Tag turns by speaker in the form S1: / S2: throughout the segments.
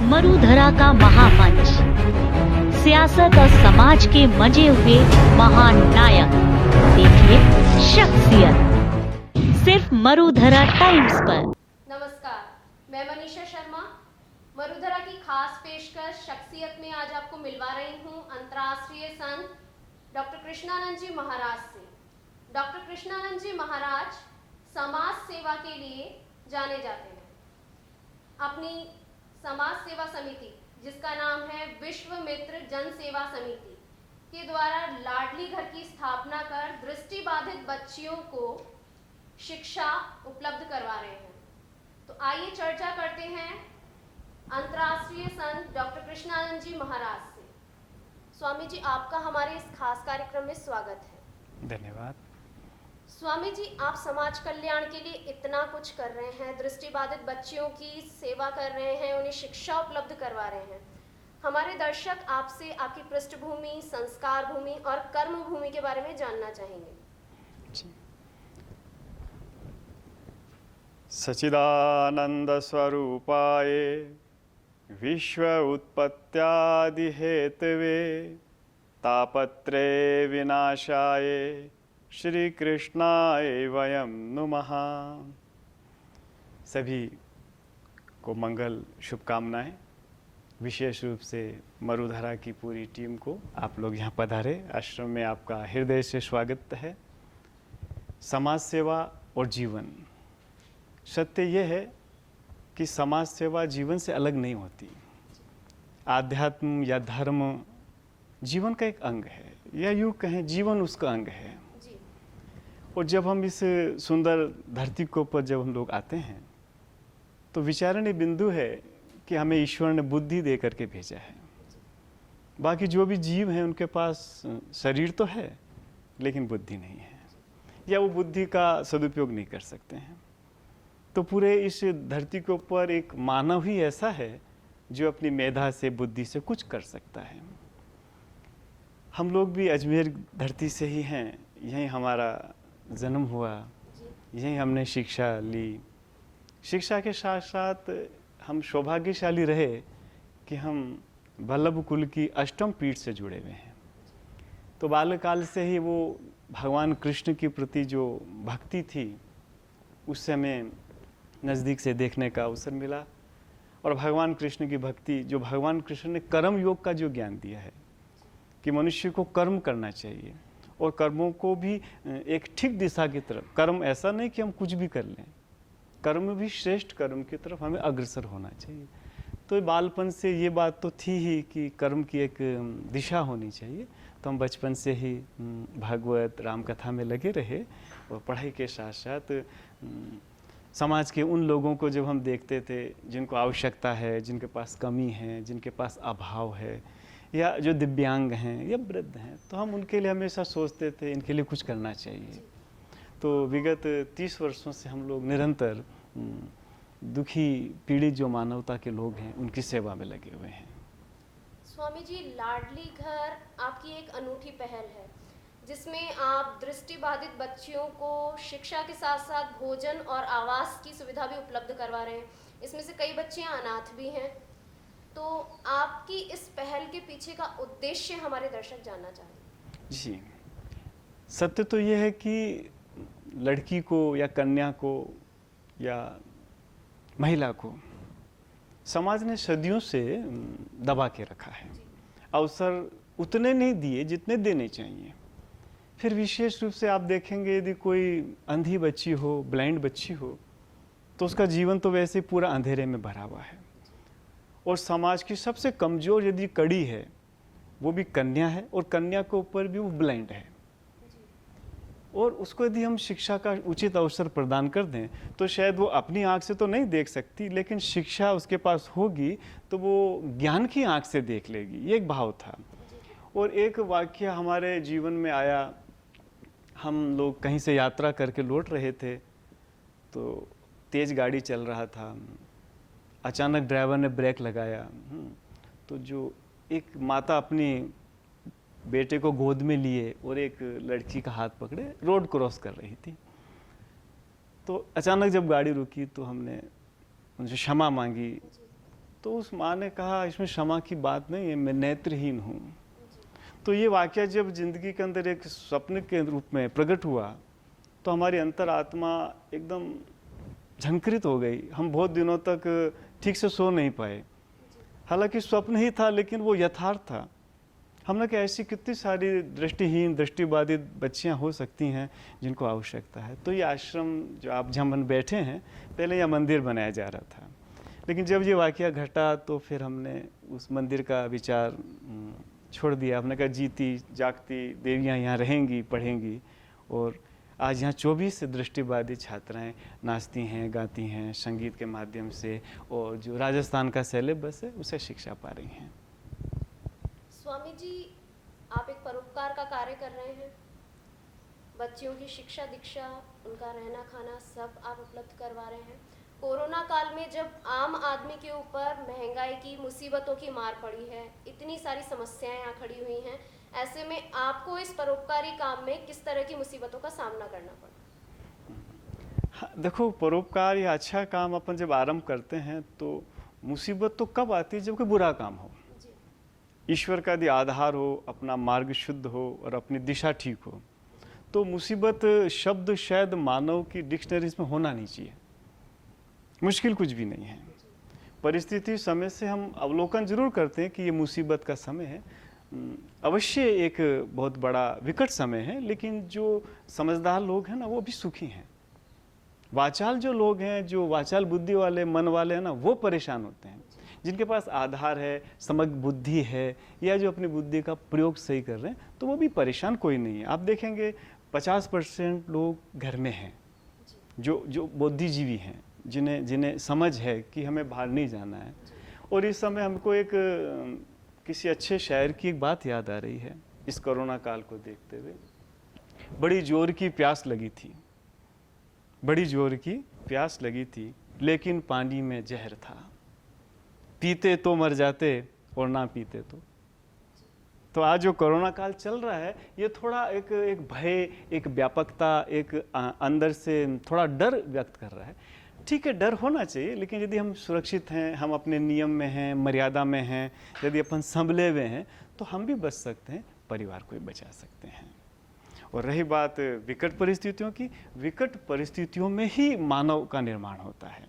S1: मरुधरा का महामंच, सियासत और समाज के मजे हुए महान नायक, देखिए शख्सियत, सिर्फ मरुधरा टाइम्स पर।
S2: नमस्कार, मैं मनीषा शर्मा मरुधरा की खास पेशकश शख्सियत में आज आपको मिलवा रही हूँ अंतर्राष्ट्रीय संत डॉक्टर कृष्णानंद जी महाराज से। डॉक्टर कृष्णानंद जी महाराज समाज सेवा के लिए जाने जाते हैं। अपनी समाज सेवा समिति, जिसका नाम है विश्व मित्र जन सेवा समिति, के द्वारा लाडली घर की स्थापना कर दृष्टिबाधित बच्चियों को शिक्षा उपलब्ध करवा रहे हैं। तो आइए चर्चा करते हैं अंतर्राष्ट्रीय संत डॉक्टर कृष्णानंद जी महाराज से। स्वामी जी, आपका हमारे इस खास कार्यक्रम में स्वागत है।
S3: धन्यवाद।
S2: स्वामी जी, आप समाज कल्याण के लिए इतना कुछ कर रहे हैं, दृष्टिबाधित बच्चियों की सेवा कर रहे हैं, उन्हें शिक्षा उपलब्ध करवा रहे हैं। हमारे दर्शक आपसे आपकी पृष्ठभूमि, संस्कार भूमि और कर्म भूमि के बारे में जानना चाहेंगे।
S3: जी। सच्चिदानंद स्वरूपाय विश्व उत्पत्त्यादि हेतवे तापत्रे विनाशाय श्री कृष्णाय वयं नुमः। सभी को मंगल शुभकामनाएं। विशेष रूप से मरुधरा की पूरी टीम को आप लोग यहाँ पधारे। आश्रम में आपका हृदय से स्वागत है। समाज सेवा और जीवन, सत्य ये है कि समाज सेवा जीवन से अलग नहीं होती। आध्यात्म या धर्म जीवन का एक अंग है, या यूँ कहें जीवन उसका अंग है। और जब हम इस सुंदर धरती के ऊपर जब हम लोग आते हैं तो विचारणीय बिंदु है कि हमें ईश्वर ने बुद्धि दे करके भेजा है। बाकी जो भी जीव हैं उनके पास शरीर तो है लेकिन बुद्धि नहीं है, या वो बुद्धि का सदुपयोग नहीं कर सकते हैं। तो पूरे इस धरती के ऊपर एक मानव ही ऐसा है जो अपनी मेधा से, बुद्धि से कुछ कर सकता है। हम लोग भी अजमेर धरती से ही हैं, यहीं हमारा जन्म हुआ, यहीं हमने शिक्षा ली। शिक्षा के साथ साथ हम सौभाग्यशाली रहे कि हम वल्लभ कुल की अष्टम पीठ से जुड़े हुए हैं। तो बाल्यकाल से ही वो भगवान कृष्ण के प्रति जो भक्ति थी उससे हमें नज़दीक से देखने का अवसर मिला। और भगवान कृष्ण की भक्ति, जो भगवान कृष्ण ने कर्म योग का जो ज्ञान दिया है कि मनुष्य को कर्म करना चाहिए और कर्मों को भी एक ठीक दिशा की तरफ, कर्म ऐसा नहीं कि हम कुछ भी कर लें, कर्म भी श्रेष्ठ कर्म की तरफ हमें अग्रसर होना चाहिए। तो बालपन से ये बात तो थी ही कि कर्म की एक दिशा होनी चाहिए। तो हम बचपन से ही भागवत राम कथा में लगे रहे और पढ़ाई के साथ साथ समाज के उन लोगों को जब हम देखते थे जिनको आवश्यकता है, जिनके पास कमी है, जिनके पास अभाव है, या जो दिव्यांग हैं या वृद्ध हैं, तो हम उनके लिए हमेशा सोचते थे इनके लिए कुछ करना चाहिए। तो विगत 30 वर्षों से हम लोग निरंतर दुखी पीड़ित जो मानवता के लोग हैं उनकी सेवा में लगे हुए हैं।
S2: स्वामी जी, लाडली घर आपकी एक अनूठी पहल है जिसमें आप दृष्टिबाधित बच्चियों को शिक्षा के साथ साथ भोजन और आवास की सुविधा भी उपलब्ध करवा रहे हैं। इसमें से कई बच्चियां अनाथ भी हैं। तो आपकी इस पहल के पीछे का उद्देश्य हमारे दर्शक जानना चाहेंगे।
S3: जी, सत्य तो ये है कि लड़की को या कन्या को या महिला को समाज ने सदियों से दबा के रखा है। अवसर उतने नहीं दिए जितने देने चाहिए। फिर विशेष रूप से आप देखेंगे यदि कोई अंधी बच्ची हो, ब्लाइंड बच्ची हो, तो उसका जीवन तो वैसे पूरा अंधेरे में भरा हुआ है। और समाज की सबसे कमज़ोर यदि कड़ी है वो भी कन्या है, और कन्या के ऊपर भी वो ब्लाइंड है। और उसको यदि हम शिक्षा का उचित अवसर प्रदान कर दें तो शायद वो अपनी आँख से तो नहीं देख सकती, लेकिन शिक्षा उसके पास होगी तो वो ज्ञान की आँख से देख लेगी। ये एक भाव था। और एक वाक्य हमारे जीवन में आया। हम लोग कहीं से यात्रा करके लौट रहे थे तो तेज़ गाड़ी चल रहा था। अचानक ड्राइवर ने ब्रेक लगाया। तो जो एक माता अपनी बेटे को गोद में लिए और एक लड़की का हाथ पकड़े रोड क्रॉस कर रही थी। तो अचानक जब गाड़ी रुकी तो हमने उनसे क्षमा मांगी। तो उस माँ ने कहा इसमें क्षमा की बात नहीं है, मैं नेत्रहीन हूँ। तो ये वाक़या जब ज़िंदगी के अंदर एक स्वप्न के रूप में प्रकट हुआ तो हमारी अंतरात्मा एकदम झंकृत हो गई। हम बहुत दिनों तक ठीक से सो नहीं पाए। हालांकि स्वप्न ही था लेकिन वो यथार्थ था। हमने कहा ऐसी कितनी सारी दृष्टिहीन दृष्टिबाधित बच्चियां हो सकती हैं जिनको आवश्यकता है। तो ये आश्रम जो आप जहाँ मन बैठे हैं, पहले यह मंदिर बनाया जा रहा था, लेकिन जब ये वाक़या घटा तो फिर हमने उस मंदिर का विचार छोड़ दिया। हमने कहा जीती जागती देवियाँ यहाँ रहेंगी, पढ़ेंगी। और आज यहाँ 24 दृष्टिबाधित छात्राएं नाचती हैं, गाती हैं संगीत के माध्यम से, और जो राजस्थान का सिलेबस है उसे शिक्षा पा रही हैं।
S2: स्वामी जी, आप एक परोपकार का कार्य कर रहे हैं। बच्चियों की शिक्षा दीक्षा, उनका रहना खाना सब आप उपलब्ध करवा रहे हैं। कोरोना काल में जब आम आदमी के ऊपर महंगाई की मुसीबतों की मार पड़ी है, इतनी सारी समस्याएं यहाँ खड़ी हुई हैं, ऐसे में आपको इस परोपकारी काम में किस तरह की मुसीबतों का सामना करना पड़ा?
S3: हाँ, देखो, परोपकार या अच्छा काम अपन जब आरंभ करते हैं तो मुसीबत तो कब आती है जब कोई बुरा काम हो। ईश्वर का यदि आधार हो, अपना मार्ग शुद्ध हो और अपनी दिशा ठीक हो, तो मुसीबत शब्द शायद मानव की डिक्शनरीज में होना नहीं चाहिए। मुश्किल कुछ भी नहीं है। परिस्थिति समय से हम अवलोकन जरूर करते हैं कि ये मुसीबत का समय है, अवश्य एक बहुत बड़ा विकट समय है, लेकिन जो समझदार लोग हैं ना वो भी सुखी हैं। वाचाल जो लोग हैं, जो वाचाल बुद्धि वाले मन वाले हैं ना, वो परेशान होते हैं। जिनके पास आधार है, समग्र बुद्धि है, या जो अपनी बुद्धि का प्रयोग सही कर रहे हैं, तो वो भी परेशान कोई नहीं है। आप देखेंगे 50% लोग घर में हैं जो बुद्धिजीवी हैं, जिन्हें समझ है कि हमें बाहर नहीं जाना है। और इस समय हमको एक किसी अच्छे शायर की एक बात याद आ रही है। इस कोरोना काल को देखते हुए, बड़ी जोर की प्यास लगी थी, बड़ी जोर की प्यास लगी थी, लेकिन पानी में जहर था, पीते तो मर जाते और ना पीते तो आज जो कोरोना काल चल रहा है, ये थोड़ा एक भय, एक व्यापकता, एक अंदर से थोड़ा डर व्यक्त कर रहा है। ठीक है, डर होना चाहिए, लेकिन यदि हम सुरक्षित हैं, हम अपने नियम में हैं, मर्यादा में हैं, यदि अपन संभले हुए हैं, तो हम भी बच सकते हैं, परिवार को भी बचा सकते हैं। और रही बात विकट परिस्थितियों की, विकट परिस्थितियों में ही मानव का निर्माण होता है।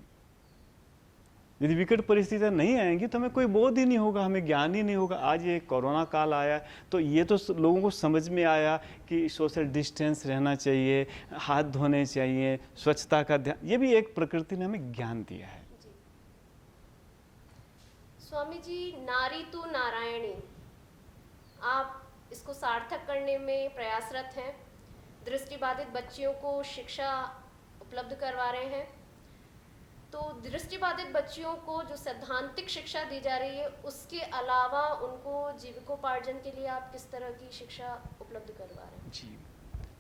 S3: यदि विकट परिस्थितियाँ नहीं आएंगी तो हमें कोई बोध ही नहीं होगा, हमें ज्ञान ही नहीं होगा। आज ये कोरोना काल आया तो ये तो लोगों को समझ में आया कि सोशल डिस्टेंस रहना चाहिए, हाथ धोने चाहिए, स्वच्छता का ध्यान, ये भी एक प्रकृति ने हमें ज्ञान दिया है।
S2: स्वामी जी, नारी तू नारायणी, आप इसको सार्थक करने में प्रयासरत हैं। दृष्टिबाधित बच्चियों को शिक्षा उपलब्ध करवा रहे हैं। तो दृष्टिबाधित बच्चियों को जो सैद्धांतिक शिक्षा दी जा रही है, उसके अलावा उनको जीविकोपार्जन के लिए आप किस तरह की शिक्षा उपलब्ध करवा रहे हैं?
S3: जी,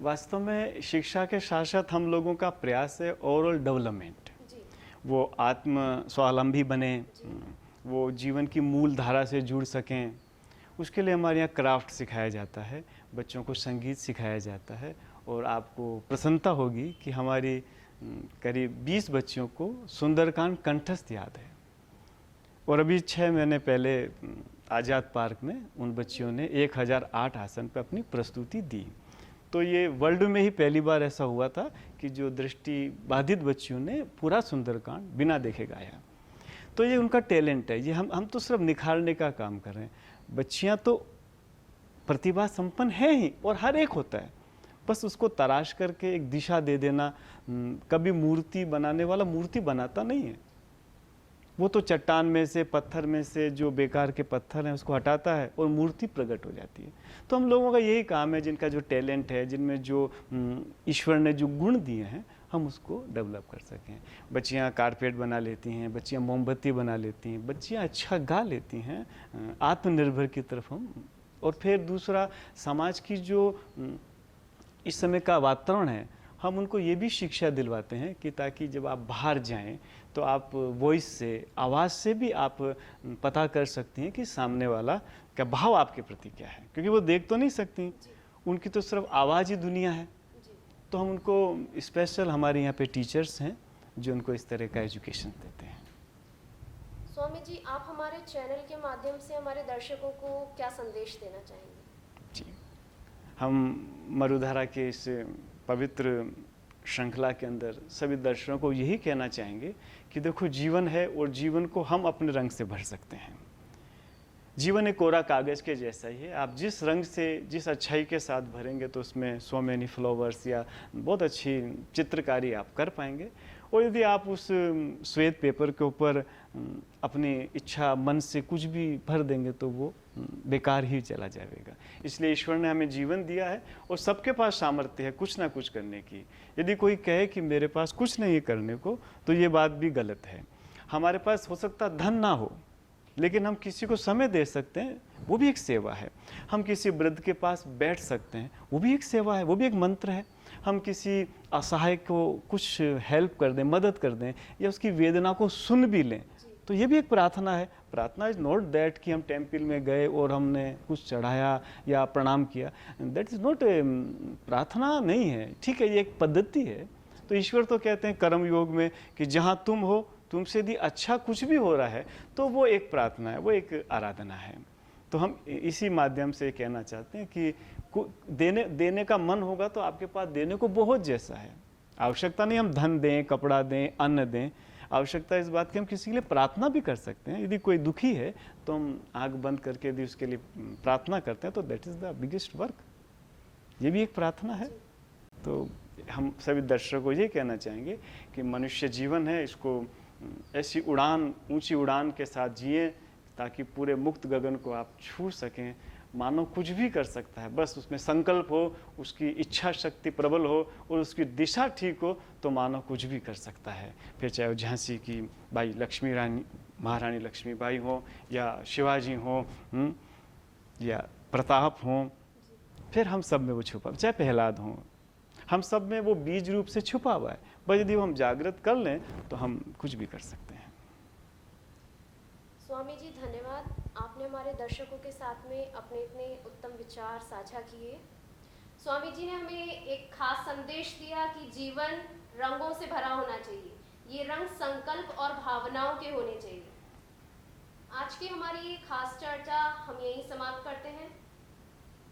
S3: वास्तव में शिक्षा के साथ साथ हम लोगों का प्रयास है ओवरऑल डेवलपमेंट। वो आत्म स्वावलंबी बने, वो जीवन की मूल धारा से जुड़ सकें। उसके लिए हमारे यहाँ क्राफ्ट सिखाया जाता है, बच्चों को संगीत सिखाया जाता है। और आपको प्रसन्नता होगी कि हमारी करीब 20 बच्चियों को सुंदरकांड कंठस्थ याद है। और अभी 6 महीने पहले आज़ाद पार्क में उन बच्चियों ने 1008 आसन पर अपनी प्रस्तुति दी। तो ये वर्ल्ड में ही पहली बार ऐसा हुआ था कि जो दृष्टि बाधित बच्चियों ने पूरा सुंदरकांड बिना देखे गाया। तो ये उनका टैलेंट है, ये हम तो सिर्फ निखारने का काम कर रहे हैं। बच्चियाँ तो प्रतिभा संपन्न है ही, और हर एक होता है, बस उसको तराश करके एक दिशा दे देना। कभी मूर्ति बनाने वाला मूर्ति बनाता नहीं है, वो तो चट्टान में से, पत्थर में से जो बेकार के पत्थर हैं उसको हटाता है और मूर्ति प्रकट हो जाती है। तो हम लोगों का यही काम है, जिनका जो टैलेंट है, जिनमें जो ईश्वर ने जो गुण दिए हैं, हम उसको डेवलप कर सकें। बच्चियाँ कारपेट बना लेती हैं, बच्चियाँ मोमबत्ती बना लेती हैं, बच्चियाँ अच्छा गा लेती हैं। आत्मनिर्भर की तरफ हम, और फिर दूसरा समाज की जो इस समय का वातावरण है, हम उनको ये भी शिक्षा दिलवाते हैं कि ताकि जब आप बाहर जाएं तो आप वॉइस से, आवाज़ से भी आप पता कर सकती हैं कि सामने वाला का भाव आपके प्रति क्या है, क्योंकि वो देख तो नहीं सकती, उनकी तो सिर्फ आवाज़ ही दुनिया है। तो हम उनको स्पेशल, हमारे यहाँ पे टीचर्स हैं जो उनको इस तरह का एजुकेशन देते हैं।
S2: स्वामी जी, आप हमारे चैनल के माध्यम से हमारे दर्शकों को क्या संदेश देना चाहेंगे?
S3: जी, हम मरुधरा के इस पवित्र श्रृंखला के अंदर सभी दर्शकों को यही कहना चाहेंगे कि देखो, जीवन है और जीवन को हम अपने रंग से भर सकते हैं। जीवन एक कोरा कागज़ के जैसा ही है। आप जिस रंग से, जिस अच्छाई के साथ भरेंगे तो उसमें सो मैनी फ्लावर्स या बहुत अच्छी चित्रकारी आप कर पाएंगे। और यदि आप उस श्वेत पेपर के ऊपर अपनी इच्छा मन से कुछ भी भर देंगे तो वो बेकार ही चला जाएगा। इसलिए ईश्वर ने हमें जीवन दिया है और सबके पास सामर्थ्य है कुछ ना कुछ करने की। यदि कोई कहे कि मेरे पास कुछ नहीं है करने को, तो ये बात भी गलत है। हमारे पास हो सकता धन ना हो, लेकिन हम किसी को समय दे सकते हैं, वो भी एक सेवा है। हम किसी वृद्ध के पास बैठ सकते हैं, वो भी एक सेवा है, वो भी एक मंत्र है। हम किसी असहाय को कुछ हेल्प कर दें, मदद कर दें, या उसकी वेदना को सुन भी लें, तो ये भी एक प्रार्थना है। प्रार्थना इज नॉट दैट कि हम टेम्पल में गए और हमने कुछ चढ़ाया या प्रणाम किया। दैट इज़ नॉट प्रार्थना नहीं है। ठीक है, ये एक पद्धति है। तो ईश्वर तो कहते हैं कर्म योग में कि जहाँ तुम हो, तुमसे यदि अच्छा कुछ भी हो रहा है तो वो एक प्रार्थना है, वो एक आराधना है। तो हम इसी माध्यम से कहना चाहते हैं कि देने का मन होगा तो आपके पास देने को बहुत जैसा है। आवश्यकता नहीं हम धन दें, कपड़ा दें, अन्न दें। आवश्यकता इस बात की हम किसी के लिए प्रार्थना भी कर सकते हैं। यदि कोई दुखी है तो हम आँख बंद करके यदि उसके लिए प्रार्थना करते हैं तो that is the biggest work. ये भी एक प्रार्थना है। तो हम सभी दर्शकों को ये कहना चाहेंगे कि मनुष्य जीवन है, इसको ऐसी उड़ान, ऊंची उड़ान के साथ जिए ताकि पूरे मुक्त गगन को आप छू सकें। मानव कुछ भी कर सकता है, बस उसमें संकल्प हो, उसकी इच्छा शक्ति प्रबल हो और उसकी दिशा ठीक हो तो मानव कुछ भी कर सकता है। फिर चाहे वो झांसी की बाई लक्ष्मी रानी, महारानी लक्ष्मीबाई हो, या शिवाजी हो, या प्रताप हो, फिर हम सब में वो छुपा, चाहे प्रहलाद हो, हम सब में वो बीज रूप से छुपा हुआ है। बस यदि हम जागृत कर लें तो हम कुछ भी कर सकते हैं।
S2: स्वामी जी धन्यवाद, आपने हमारे दर्शकों के साथ में अपने इतने उत्तम विचार साझा किए। स्वामी जी ने हमें एक खास संदेश दिया कि जीवन रंगों से भरा होना चाहिए। ये रंग संकल्प और भावनाओं के होने चाहिए। आज की हमारी ये खास चर्चा हम यहीं समाप्त करते हैं।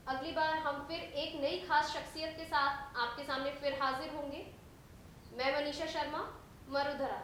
S2: अगली बार हम फिर एक नई खास शख्सियत के साथ आपके सामने फिर हाजिर होंगे। मैं मनीषा शर्मा, मरुधरा।